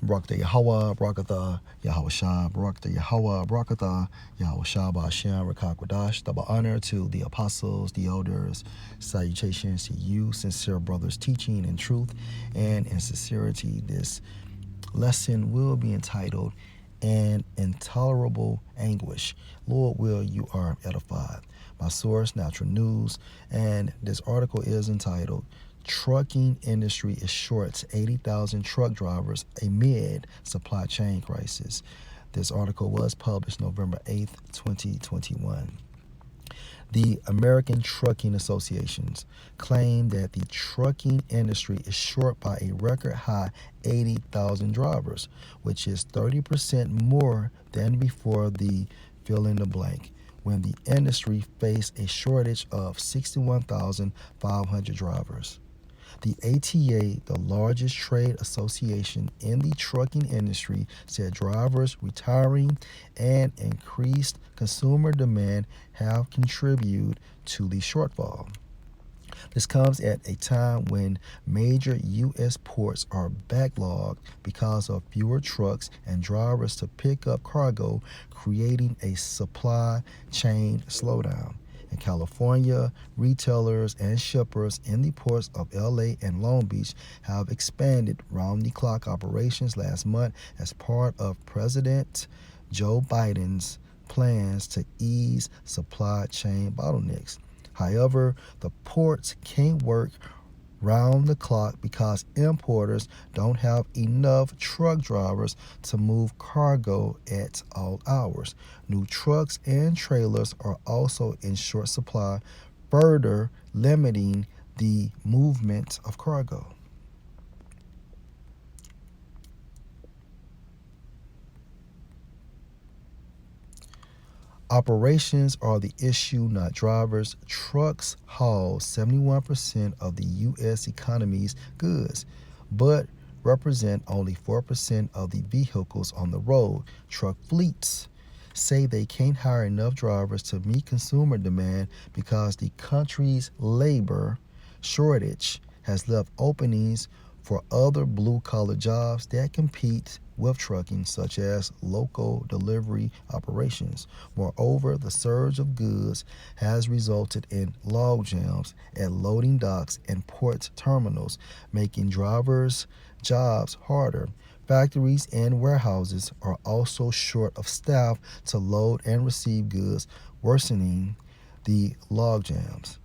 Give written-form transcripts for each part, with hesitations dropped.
Barakatah Yahweh, Barakatah Yahweh Shah, Barakatah Yahweh, Barakatah Yahweh Shah, Ba'ashem, Rakakwadash. Double honor to the apostles, the elders. Salutations to you, sincere brothers, teaching in truth and in sincerity. This lesson will be entitled An Intolerable Anguish. Lord, will you are edified. My source, Natural News, and this article is entitled Trucking Industry is Short 80,000 Truck Drivers Amid Supply Chain Crisis. This article was published November 8th, 2021. The American Trucking Associations claim that the trucking industry is short by a record high 80,000 drivers, which is 30% more than before the fill in the blank, when the industry faced a shortage of 61,500 drivers. The ATA, the largest trade association in the trucking industry, said drivers retiring and increased consumer demand have contributed to the shortfall. This comes at a time when major U.S. ports are backlogged because of fewer trucks and drivers to pick up cargo, creating a supply chain slowdown. In California, retailers and shippers in the ports of LA and Long Beach have expanded round-the-clock operations last month as part of President Joe Biden's plans to ease supply chain bottlenecks. However, the ports can't work round the clock because importers don't have enough truck drivers to move cargo at all hours. New trucks and trailers are also in short supply, further limiting the movement of cargo. Operations are the issue, not drivers. Trucks haul 71% of the U.S. economy's goods, but represent only 4% of the vehicles on the road. Truck fleets say they can't hire enough drivers to meet consumer demand because the country's labor shortage has left openings for other blue-collar jobs that compete with trucking, such as local delivery operations. Moreover, the surge of goods has resulted in log jams at loading docks and port terminals, making drivers' jobs harder. Factories and warehouses are also short of staff to load and receive goods, worsening the log jams.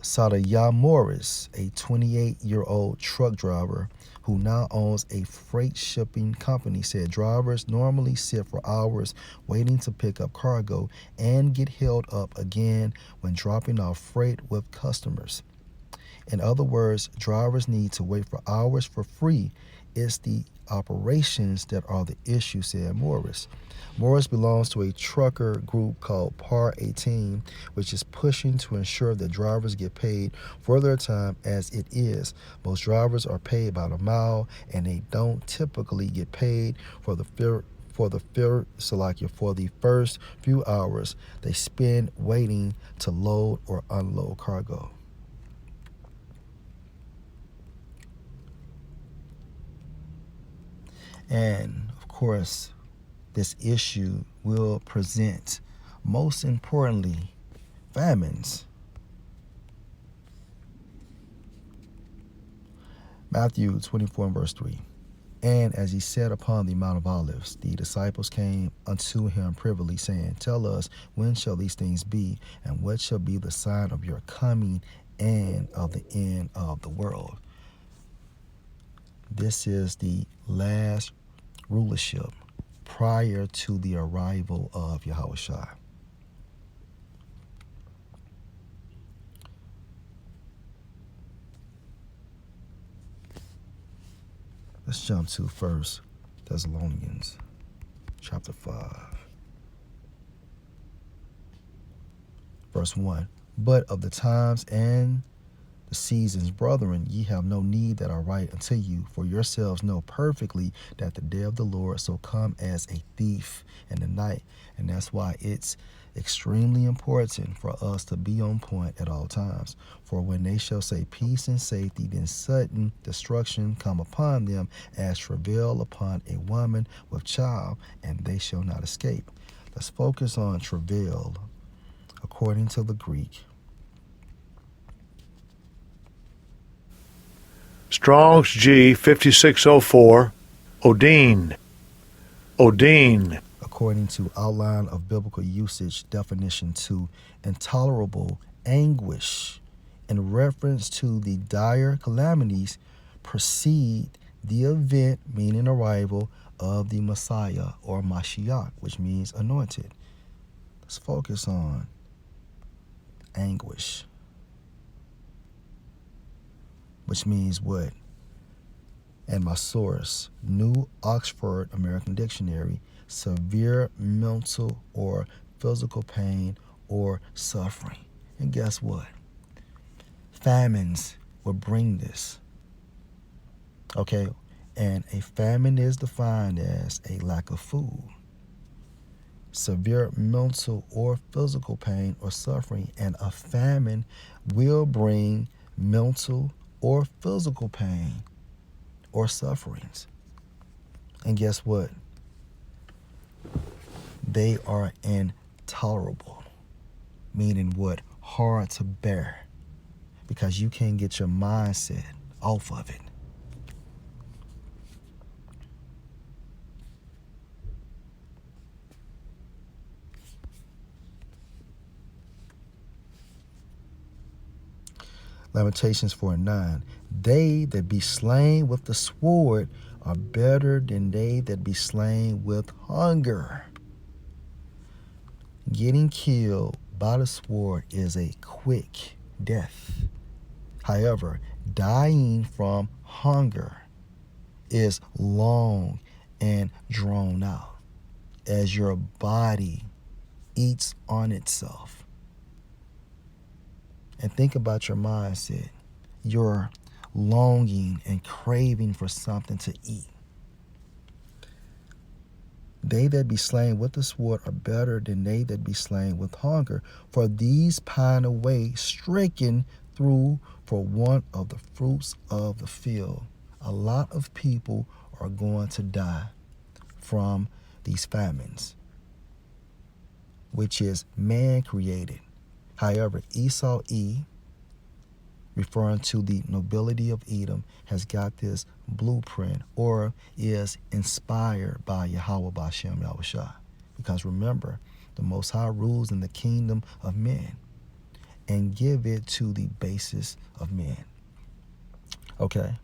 Sadaya Morris, a 28-year-old truck driver who now owns a freight shipping company, said drivers normally sit for hours waiting to pick up cargo and get held up again when dropping off freight with customers. In other words, drivers need to wait for hours for free. It's the operations that are the issue, said Morris. Morris belongs to a trucker group called Par 18, which is pushing to ensure that drivers get paid for their time as it is. Most drivers are paid by the mile, and they don't typically get paid for the first few hours they spend waiting to load or unload cargo. And of course, this issue will present, most importantly, famines. Matthew 24 and verse 3. And as he sat upon the Mount of Olives, the disciples came unto him privily, saying, Tell us, when shall these things be, and what shall be the sign of your coming and of the end of the world? This is the last rulership prior to the arrival of Yahushua. Let's jump to 1 Thessalonians chapter 5, verse 1. But of the times and the seasons, brethren, ye have no need that I write unto you, for yourselves know perfectly that the day of the Lord so come as a thief in the night. And that's why it's extremely important for us to be on point at all times. For when they shall say peace and safety, then sudden destruction come upon them as travail upon a woman with child, and they shall not escape. Let's focus on travail according to the Greek. Strong's G 5604, Odin. Odin. According to outline of biblical usage definition 2, intolerable anguish in reference to the dire calamities precede the event, meaning arrival of the Messiah or Mashiach, which means anointed. Let's focus on anguish, which means what? And my source, New Oxford American Dictionary, severe mental or physical pain or suffering. And guess what? Famines will bring this. Okay? And a famine is defined as a lack of food. Severe mental or physical pain or suffering, and a famine will bring mental or physical pain or sufferings. And guess what? They are intolerable, meaning what? Hard to bear, because you can't get your mindset off of it. Lamentations 4:9. They that be slain with the sword are better than they that be slain with hunger. Getting killed by the sword is a quick death. However, dying from hunger is long and drawn out as your body eats on itself. And think about your mindset. You're longing and craving for something to eat. They that be slain with the sword are better than they that be slain with hunger, for these pine away, stricken through for want of the fruits of the field. A lot of people are going to die from these famines, which is man-created. However, Esau E, referring to the nobility of Edom, has got this blueprint or is inspired by Yahweh Bashem Yahushua. Because remember, the Most High rules in the kingdom of men and give it to the basis of men. Okay.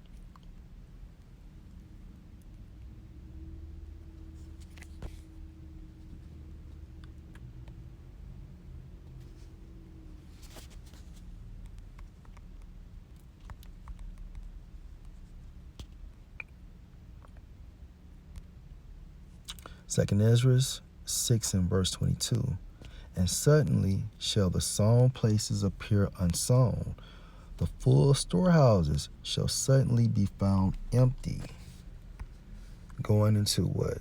Second Ezra 6 and verse 22. And suddenly shall the sown places appear unsown. The full storehouses shall suddenly be found empty. Going into what?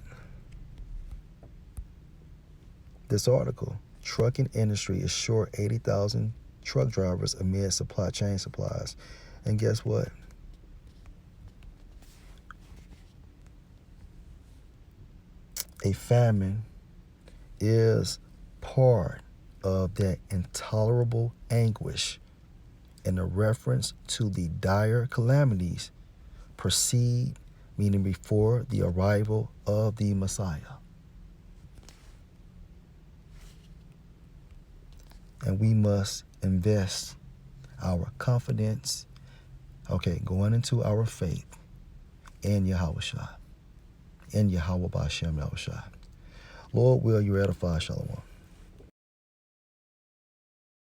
This article. Trucking industry is short 80,000 truck drivers amid supply chain supplies. And guess what? A famine is part of that intolerable anguish, and a reference to the dire calamities precede, meaning before the arrival of the Messiah. And we must invest our confidence, going into our faith in Yahushua, in Yahweh Bashem Yahushua. Lord, will you edify? Shalom.